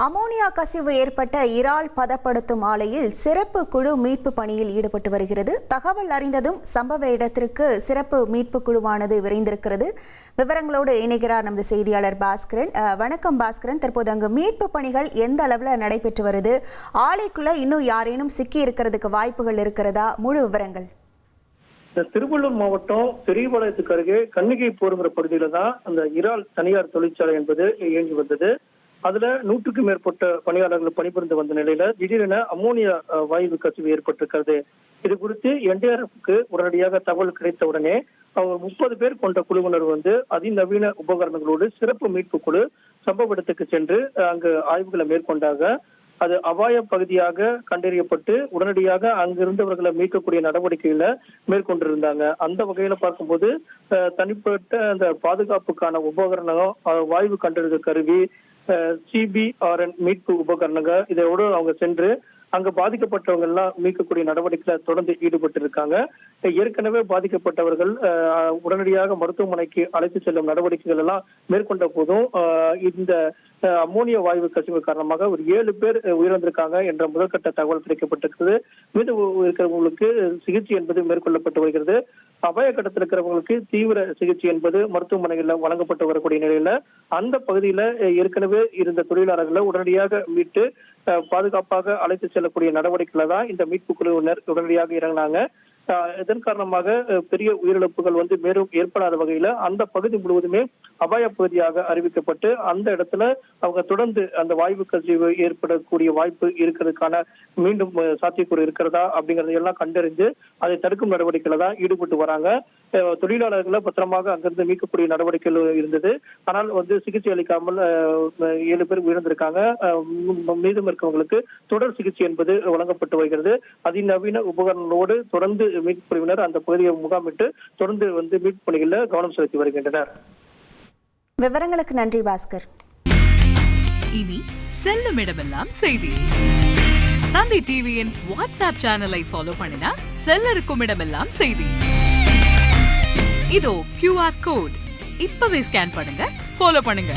Ammonia கசிவு ஏற்பட்ட இறால் பதப்படுத்தும் ஆலையில் சிறப்பு குழு மீட்பு பணியில் ஈடுபட்டு வருகிறது. தகவல் அறிந்ததும் சம்பவ இடத்திற்கு சிறப்பு மீட்பு குழுவானது விரைந்திருக்கிறது. விவரங்களோடு இணைகிறார் நமது செய்தியாளர் பாஸ்கரன். வணக்கம் பாஸ்கரன். தற்போது அங்கு மீட்பு பணிகள் எந்த அளவில் நடைபெற்று வருது? ஆலைக்குள்ள இன்னும் யாரேனும் சிக்கி இருக்கிறதுக்கு வாய்ப்புகள் இருக்கிறதா? முழு விவரங்கள். திருவள்ளூர் மாவட்டம் பெரியபாளையத்துக்கு அருகே கன்னிகை போருங்கிற பகுதியில தான் அந்த இறால் தனியார் தொழிற்சாலை என்பது இயங்கி வந்தது. அதுல 100க்கும் மேற்பட்ட பணியாளர்கள் பணிபுரிந்து வந்த நிலையில திடீரென அமோனியா வாயு கசிவு ஏற்பட்டிருக்கிறது. இது குறித்து NDRF-க்கு உடனடியாக தகவல் கிடைத்த உடனே அவங்க 30 பேர் கொண்ட குழுவினர் அதிநவீன உபகரணங்களோடு சிறப்பு மீட்பு குழு சம்பவ இடத்துக்கு சென்று அங்கு ஆய்வுகளை மேற்கொண்டாங்க. அது அபாய பகுதியாக கண்டறியப்பட்டு உடனடியாக அங்கிருந்தவர்களை மீட்கக்கூடிய நடவடிக்கைகளை மேற்கொண்டிருந்தாங்க. அந்த வகையில பார்க்கும்போது தனிப்பட்ட அந்த பாதுகாப்புக்கான உபகரணம், வாயு கண்டறிதல் கருவி, CBRN மீட்பு உபகரணங்கள் இதோடு அவங்க சென்று அங்க பாதிக்கப்பட்டவங்க எல்லாம் மீட்கக்கூடிய நடவடிக்கைகளை தொடர்ந்து ஈடுபட்டு இருக்காங்க. ஏற்கனவே பாதிக்கப்பட்டவர்கள் உடனடியாக மருத்துவமனைக்கு அழைத்து செல்லும் நடவடிக்கைகள் எல்லாம் மேற்கொண்ட போதும் இந்த அமோனியா வாயு கசிவு காரணமாக ஒரு 7 பேர் உயிரிழந்திருக்காங்க என்ற முதற்கட்ட தகவல் கிடைக்கப்பட்டிருக்கிறது. மீது இருக்கிறவங்களுக்கு சிகிச்சை என்பது மேற்கொள்ளப்பட்டு வருகிறது. அபாய கட்டத்தில் இருக்கிறவங்களுக்கு தீவிர சிகிச்சை என்பது மருத்துவமனைகளில் வழங்கப்பட்டு வரக்கூடிய நிலையில அந்த பகுதியில ஏற்கனவே இருந்த தொழிலாளர்களை உடனடியாக மீட்டு பாதுகாப்பாக அழைத்து செல்லக்கூடிய நடவடிக்கைகளை தான் இந்த மீட்பு குழுவினர் உடனடியாக இறங்கினாங்க. இதன் காரணமாக பெரிய உயிரிழப்புகள் மேலும் ஏற்படாத வகையில அந்த பகுதி முழுவதுமே அபாய பகுதியாக அறிவிக்கப்பட்டு அந்த இடத்துல அவங்க தொடர்ந்து அந்த வாயு கசிவு ஏற்படக்கூடிய வாய்ப்பு இருக்கிறதுக்கான மீண்டும் சாத்தியக்கூறு இருக்கிறதா அப்படிங்கறத எல்லாம் கண்டறிந்து அதை தடுக்கும் நடவடிக்கையில தான் ஈடுபட்டு வராங்க. தொழிலாளர்களை பத்திரமாக அங்கிருந்து மீட்கக்கூடிய நடவடிக்கைகள் இருந்தது. ஆனால் சிகிச்சை அளிக்காமல் 7 பேர் உயிரிழந்திருக்காங்க. மீதம் இருக்கவங்களுக்கு தொடர் சிகிச்சை என்பது வழங்கப்பட்டு வருகிறது. அதிநவீன உபகரணங்களோடு தொடர்ந்து மீட்பு பிரிவினர் அந்த பகுதியை முகாமிட்டு தொடர்ந்து மீட்பு பணிகளில் கவனம் செலுத்தி வருகின்றனர். விவரங்களுக்கு நன்றி பாஸ்கர். இனி செல்லும் இடமெல்லாம் செய்தி. தந்தை டிவியின் வாட்ஸ்அப் சேனலை ஃபாலோ பண்ணினா செல்ல இருக்கும் இடமெல்லாம் செய்தி. இதோ QR கோட் இப்பவே ஸ்கேன் பண்ணுங்க, ஃபாலோ பண்ணுங்க.